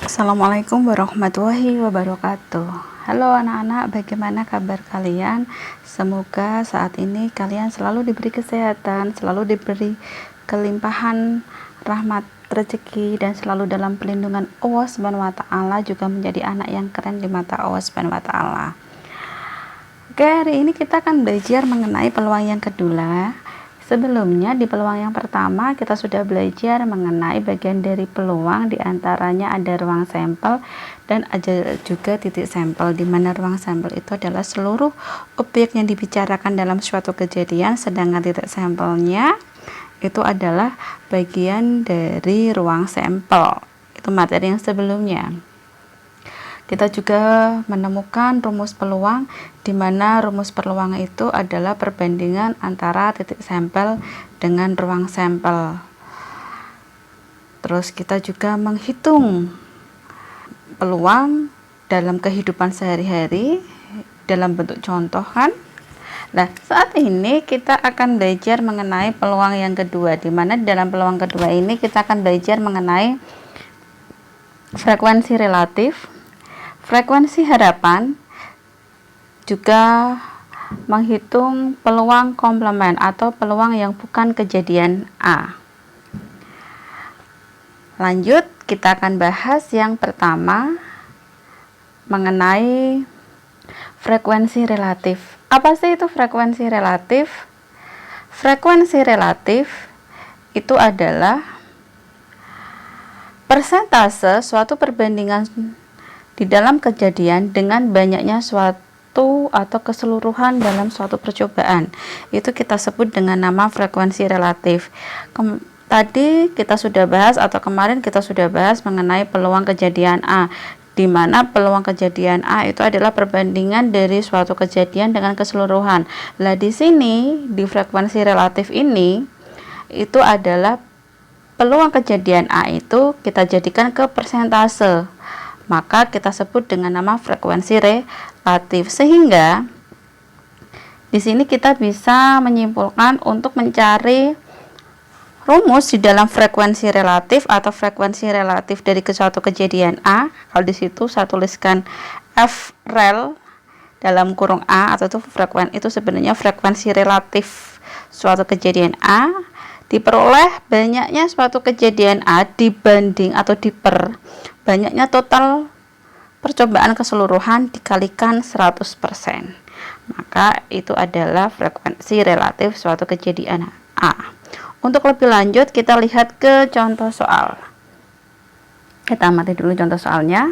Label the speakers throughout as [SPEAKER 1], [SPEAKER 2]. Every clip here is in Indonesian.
[SPEAKER 1] Assalamualaikum warahmatullahi wabarakatuh. Halo anak-anak, bagaimana kabar kalian? Semoga saat ini kalian selalu diberi kesehatan, selalu diberi kelimpahan rahmat rezeki, dan selalu dalam perlindungan Allah Subhanahu wa Ta'ala, juga menjadi anak yang keren di mata Allah Subhanahu wa Ta'ala. Oke, hari ini kita akan belajar mengenai peluang yang kedua. Sebelumnya di peluang yang pertama kita sudah belajar mengenai bagian dari peluang, diantaranya ada ruang sampel dan ada juga titik sampel, di mana ruang sampel itu adalah seluruh objek yang dibicarakan dalam suatu kejadian, sedangkan titik sampelnya itu adalah bagian dari ruang sampel. Itu materi yang sebelumnya. Kita juga menemukan rumus peluang, di mana rumus peluang itu adalah perbandingan antara titik sampel dengan ruang sampel. Terus kita juga menghitung peluang dalam kehidupan sehari-hari dalam bentuk contoh kan. Nah, saat ini kita akan belajar mengenai peluang yang kedua, di mana dalam peluang kedua ini kita akan belajar mengenai frekuensi relatif, frekuensi harapan, juga menghitung peluang komplement atau peluang yang bukan kejadian A. Lanjut, kita akan bahas yang pertama mengenai frekuensi relatif. Apa sih itu frekuensi relatif? Frekuensi relatif itu adalah persentase suatu perbandingan di dalam kejadian dengan banyaknya suatu atau keseluruhan dalam suatu percobaan. Itu kita sebut dengan nama frekuensi relatif. Tadi kita sudah bahas, atau kemarin kita sudah bahas mengenai peluang kejadian A, di mana peluang kejadian A itu adalah perbandingan dari suatu kejadian dengan keseluruhan. Lah di sini di frekuensi relatif ini itu adalah peluang kejadian A itu kita jadikan ke persentase, maka kita sebut dengan nama frekuensi relatif. Sehingga di sini kita bisa menyimpulkan untuk mencari rumus di dalam frekuensi relatif atau frekuensi relatif dari suatu kejadian A. Kalau di situ saya tuliskan F rel dalam kurung A, atau itu sebenarnya frekuensi relatif suatu kejadian A, diperoleh banyaknya suatu kejadian A dibanding atau diper banyaknya total percobaan keseluruhan dikalikan 100%. Maka itu adalah frekuensi relatif suatu kejadian A. Untuk lebih lanjut kita lihat ke contoh soal. Kita amati dulu contoh soalnya.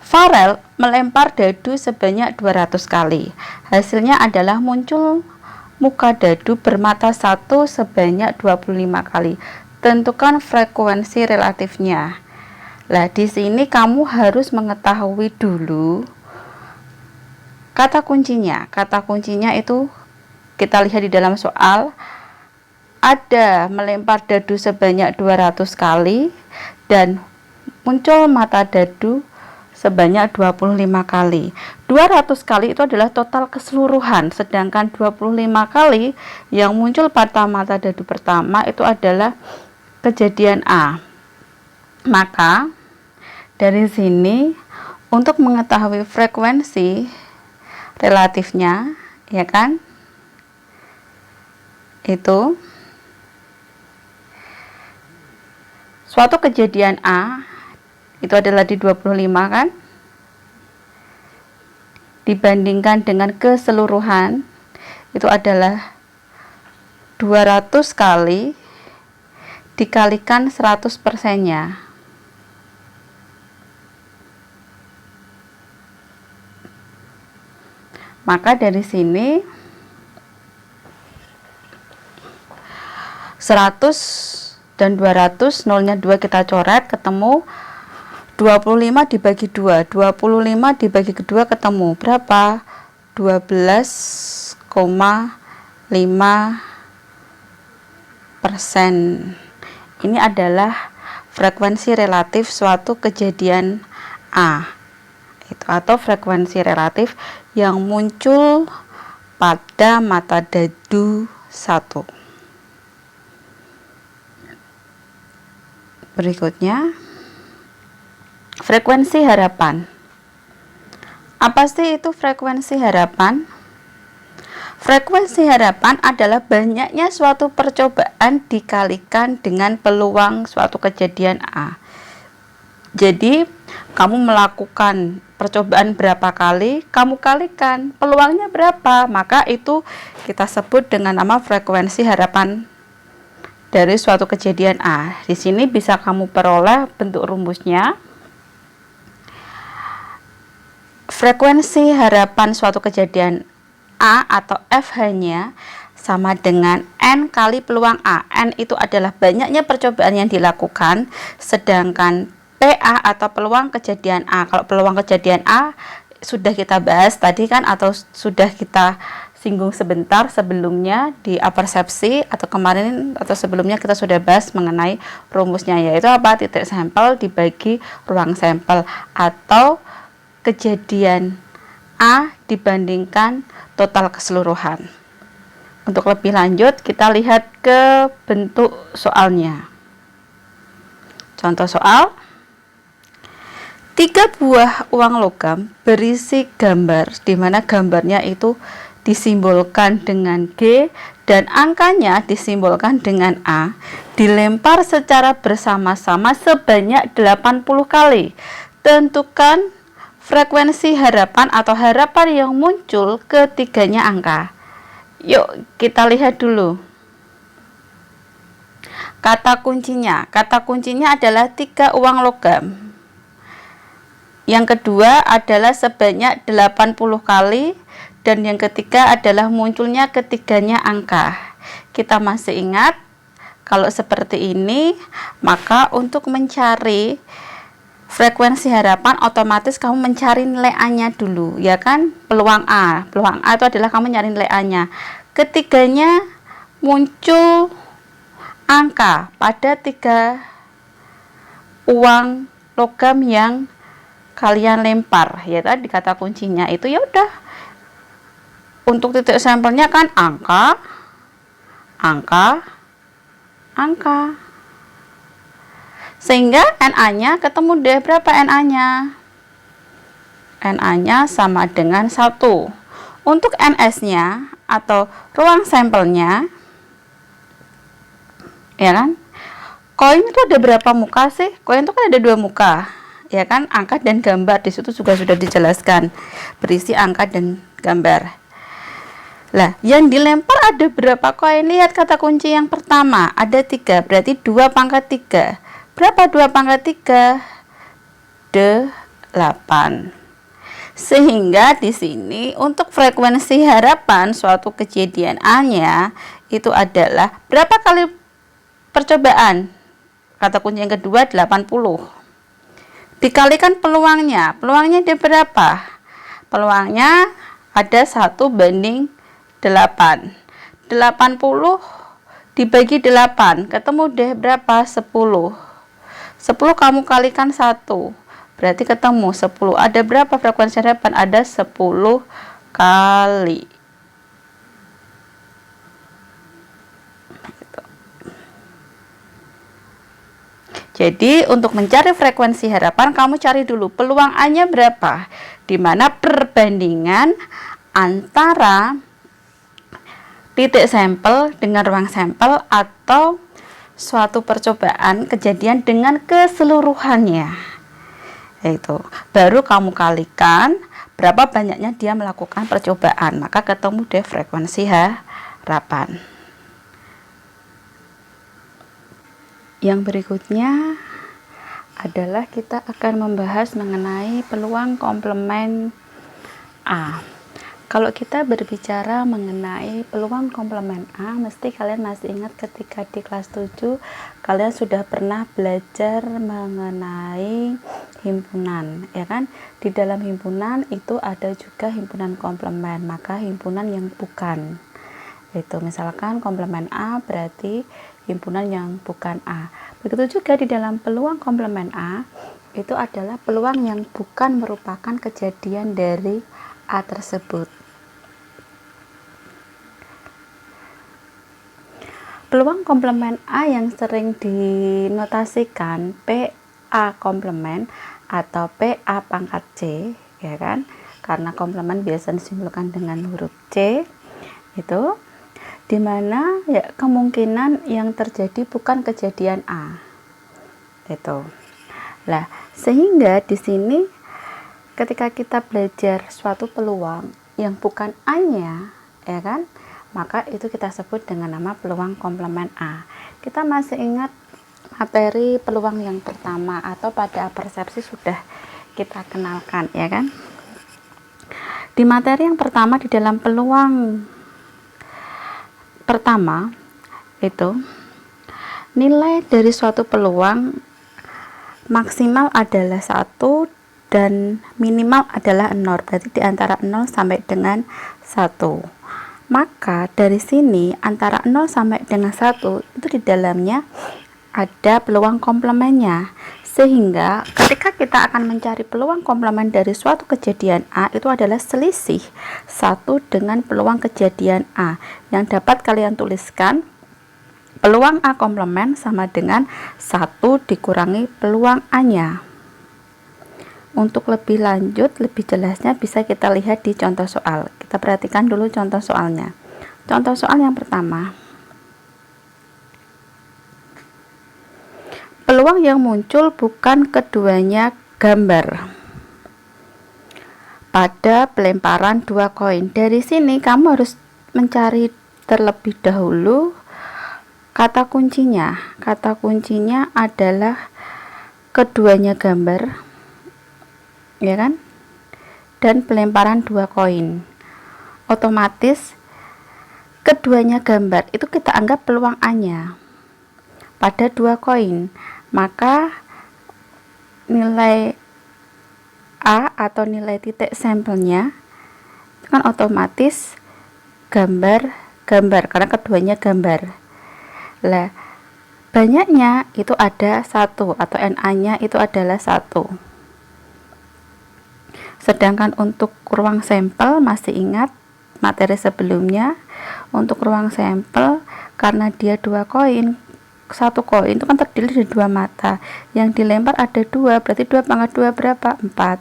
[SPEAKER 1] Farel melempar dadu sebanyak 200 kali. Hasilnya adalah muncul muka dadu bermata satu sebanyak 25 kali. Tentukan frekuensi relatifnya. Lah di sini kamu harus mengetahui dulu kata kuncinya. Kata kuncinya itu kita lihat di dalam soal. Ada melempar dadu sebanyak 200 kali dan muncul mata dadu sebanyak 25 kali. 200 kali itu adalah total keseluruhan, sedangkan 25 kali yang muncul pada mata dadu pertama itu adalah kejadian A. Maka dari sini untuk mengetahui frekuensi relatifnya, ya kan, itu suatu kejadian A itu adalah di 25 kan, dibandingkan dengan keseluruhan itu adalah 200 kali dikalikan 100%-nya. Maka dari sini 100 dan 200, nolnya 2 kita coret, ketemu 25 dibagi 2. 25 dibagi kedua ketemu berapa? 12,5%. Ini adalah frekuensi relatif suatu kejadian A. Itu atau frekuensi relatif yang muncul pada mata dadu 1. Berikutnya, frekuensi harapan. Apa sih itu frekuensi harapan? Frekuensi harapan adalah banyaknya suatu percobaan dikalikan dengan peluang suatu kejadian A. Jadi, kamu melakukan percobaan berapa kali, kamu kalikan peluangnya berapa, maka itu kita sebut dengan nama frekuensi harapan dari suatu kejadian A. Di sini bisa kamu peroleh bentuk rumusnya. Frekuensi harapan suatu kejadian A atau FH-nya sama dengan N kali peluang A. N itu adalah banyaknya percobaan yang dilakukan, sedangkan PA atau peluang kejadian A. Kalau peluang kejadian A sudah kita bahas tadi kan, atau sudah kita singgung sebentar sebelumnya di apersepsi, atau kemarin atau sebelumnya kita sudah bahas mengenai rumusnya, yaitu apa? Titik sampel dibagi ruang sampel atau kejadian A dibandingkan total keseluruhan. Untuk lebih lanjut kita lihat ke bentuk soalnya. Contoh soal, 3 buah uang logam berisi gambar, di mana gambarnya itu disimbolkan dengan G dan angkanya disimbolkan dengan A, dilempar secara bersama-sama sebanyak 80 kali. Tentukan frekuensi harapan atau harapan yang muncul ketiganya angka. Yuk kita lihat dulu. Kata kuncinya adalah 3 uang logam. Yang kedua adalah sebanyak 80 kali. Dan yang ketiga adalah munculnya ketiganya angka. Kita masih ingat, kalau seperti ini, maka untuk mencari frekuensi harapan otomatis kamu mencari nilai A-nya dulu, ya kan? Peluang A itu adalah kamu nyari nilai A-nya. Ketiganya muncul angka pada 3 uang logam yang kalian lempar, ya tadi kata kuncinya itu ya udah. Untuk titik sampelnya kan angka. Sehingga NA-nya ketemu deh, berapa NA-nya? NA-nya sama dengan 1. Untuk NS-nya atau ruang sampelnya, ya kan? Koin itu ada berapa muka sih? Koin itu kan ada 2 muka, ya kan? Angka dan gambar, di situ juga sudah dijelaskan berisi angka dan gambar. Lah, yang dilempar ada berapa koin? Lihat kata kunci yang pertama, ada 3, berarti 2 pangkat 3. Berapa 2 pangkat 3? 8. Sehingga di sini untuk frekuensi harapan suatu kejadian A-nya itu adalah berapa kali percobaan? Kata kunci yang kedua 80. Dikalikan peluangnya. Peluangnya ada berapa? Peluangnya ada 1/8. 80 dibagi 8, ketemu deh berapa? 10. 10 kamu kalikan 1, berarti ketemu 10. Ada berapa frekuensi harapan? Ada 10 kali. Jadi untuk mencari frekuensi harapan, kamu cari dulu peluang A-nya berapa, dimana perbandingan antara titik sampel dengan ruang sampel atau suatu percobaan kejadian dengan keseluruhannya. Itu baru kamu kalikan berapa banyaknya dia melakukan percobaan, maka ketemu deh frekuensi harapan. Yang berikutnya adalah kita akan membahas mengenai peluang komplement A. Kalau kita berbicara mengenai peluang komplement A, mesti kalian masih ingat ketika di kelas 7 kalian sudah pernah belajar mengenai himpunan, ya kan? Di dalam himpunan itu ada juga himpunan komplement, maka himpunan yang bukan. Itu misalkan komplement A berarti himpunan yang bukan A. Begitu juga di dalam peluang komplement A, itu adalah peluang yang bukan merupakan kejadian dari A tersebut. Peluang komplemen A yang sering dinotasikan PA komplemen atau PA pangkat C, ya kan? Karena komplemen biasa disimpulkan dengan huruf C, itu dimana ya kemungkinan yang terjadi bukan kejadian A, itu. Lah, sehingga di sini ketika kita belajar suatu peluang yang bukan A-nya, ya kan? Maka itu kita sebut dengan nama peluang komplemen A. Kita masih ingat materi peluang yang pertama atau pada persepsi sudah kita kenalkan, ya kan? Di materi yang pertama, di dalam peluang pertama itu nilai dari suatu peluang maksimal adalah 1 dan minimal adalah 0, berarti di antara 0 sampai dengan 1. Maka dari sini antara 0 sampai dengan 1 itu di dalamnya ada peluang komplemennya, sehingga ketika kita akan mencari peluang komplemen dari suatu kejadian A, itu adalah selisih 1 dengan peluang kejadian A, yang dapat kalian tuliskan peluang A komplemen sama dengan 1 dikurangi peluang A-nya. Untuk lebih lanjut, lebih jelasnya bisa kita lihat di contoh soal. Kita perhatikan dulu contoh soalnya. Contoh soal yang pertama. Peluang yang muncul bukan keduanya gambar pada pelemparan 2 koin. Dari sini kamu harus mencari terlebih dahulu kata kuncinya. Kata kuncinya adalah keduanya gambar, ya kan, dan pelemparan 2 koin. Otomatis keduanya gambar itu kita anggap peluang A-nya pada 2 koin, maka nilai A atau nilai titik sampelnya kan otomatis gambar karena keduanya gambar. Lah, banyaknya itu ada 1 atau NA-nya itu adalah 1. Sedangkan untuk ruang sampel, masih ingat materi sebelumnya, untuk ruang sampel karena dia 2 koin, 1 koin itu kan terdiri dari 2 mata, yang dilempar ada 2, berarti 2 pangkat 2 berapa? 4.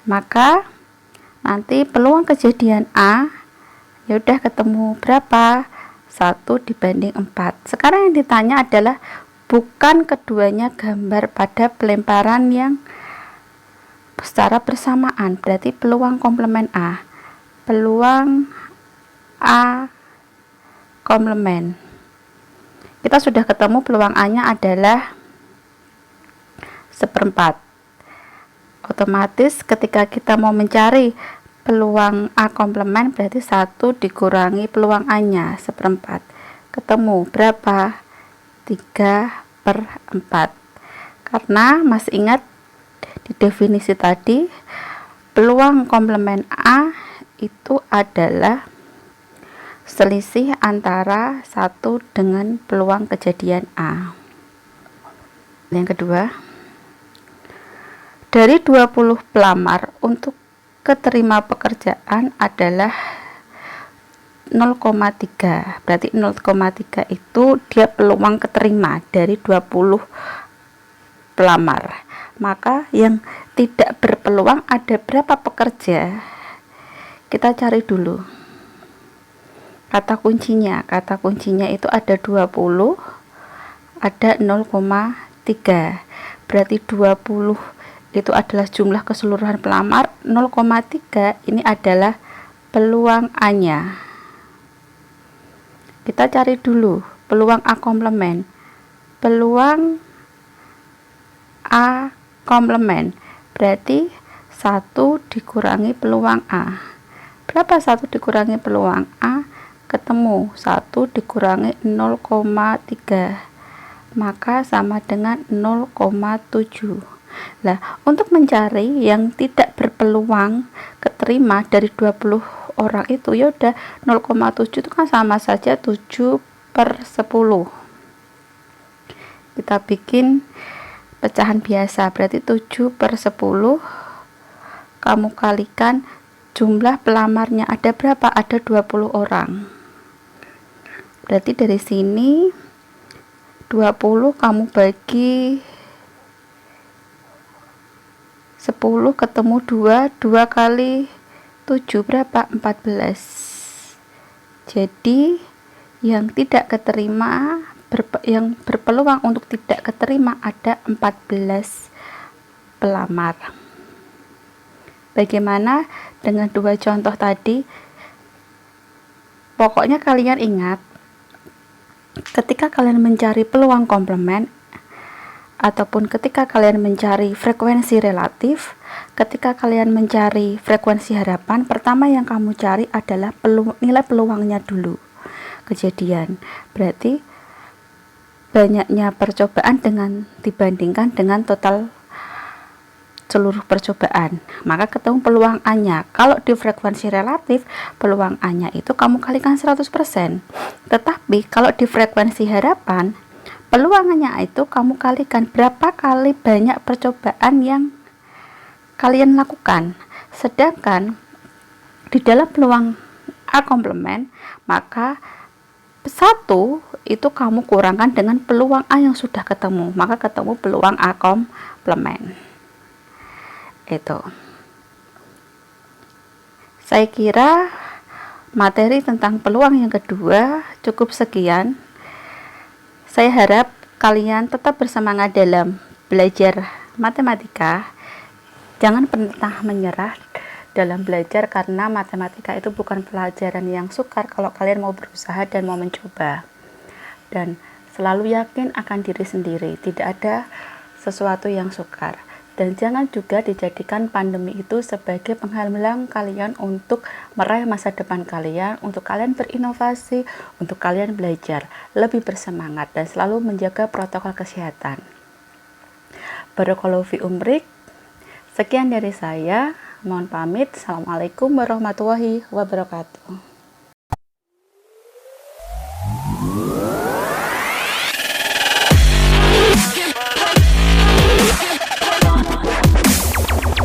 [SPEAKER 1] Maka nanti peluang kejadian A ya udah ketemu berapa? 1 dibanding 4. Sekarang yang ditanya adalah bukan keduanya gambar pada pelemparan yang secara bersamaan, berarti peluang komplemen A. Peluang A komplemen. Kita sudah ketemu peluang A-nya adalah 1/4. Otomatis ketika kita mau mencari peluang A komplemen, berarti 1 dikurangi peluang A-nya 1/4. Ketemu berapa? 3/4. Karena masih ingat di definisi tadi, peluang komplemen A itu adalah selisih antara 1 dengan peluang kejadian A. Yang kedua, dari 20 pelamar untuk keterima pekerjaan adalah 0,3. Berarti 0,3 itu dia peluang keterima dari 20 pelamar. Maka yang tidak berpeluang ada berapa pekerja? Kita cari dulu kata kuncinya. Kata kuncinya itu ada 20, ada 0,3. Berarti 20 itu adalah jumlah keseluruhan pelamar, 0,3 ini adalah peluang A-nya. Kita cari dulu peluang A komplemen. Peluang A komplemen berarti 1 dikurangi peluang A. Berapa 1 dikurangi peluang A? Ketemu 1 dikurangi 0,3, maka sama dengan 0,7. Nah, untuk mencari yang tidak berpeluang keterima dari 20 orang itu, ya udah 0,7 itu kan sama saja 7/10. Kita bikin pecahan biasa, berarti 7/10 kamu kalikan jumlah pelamarnya ada berapa? Ada 20 orang. Berarti dari sini 20 kamu bagi 10 ketemu 2 kali 7 berapa? 14. Jadi yang tidak keterima, yang berpeluang untuk tidak keterima ada 14 pelamar. Bagaimana dengan dua contoh tadi? Pokoknya kalian ingat, ketika kalian mencari peluang komplement ataupun ketika kalian mencari frekuensi relatif, ketika kalian mencari frekuensi harapan, pertama yang kamu cari adalah nilai peluangnya dulu. Kejadian berarti banyaknya percobaan dibandingkan dengan total seluruh percobaan, maka ketemu peluang A-nya. Kalau di frekuensi relatif, peluang A-nya itu kamu kalikan 100%. Tetapi kalau di frekuensi harapan, peluangnya itu kamu kalikan berapa kali banyak percobaan yang kalian lakukan. Sedangkan di dalam peluang A komplement, maka 1 itu kamu kurangkan dengan peluang A yang sudah ketemu, maka ketemu peluang A komplement. Itu saya kira materi tentang peluang yang kedua cukup sekian. Saya harap kalian tetap bersemangat dalam belajar matematika. Jangan pernah menyerah dalam belajar, karena matematika itu bukan pelajaran yang sukar kalau kalian mau berusaha dan mau mencoba. Dan selalu yakin akan diri sendiri, tidak ada sesuatu yang sukar. Dan jangan juga dijadikan pandemi itu sebagai penghalang kalian untuk meraih masa depan kalian, untuk kalian berinovasi, untuk kalian belajar lebih bersemangat dan selalu menjaga protokol kesehatan. Barakallahu fi umrik. Sekian dari saya, mohon pamit. Assalamualaikum warahmatullahi wabarakatuh.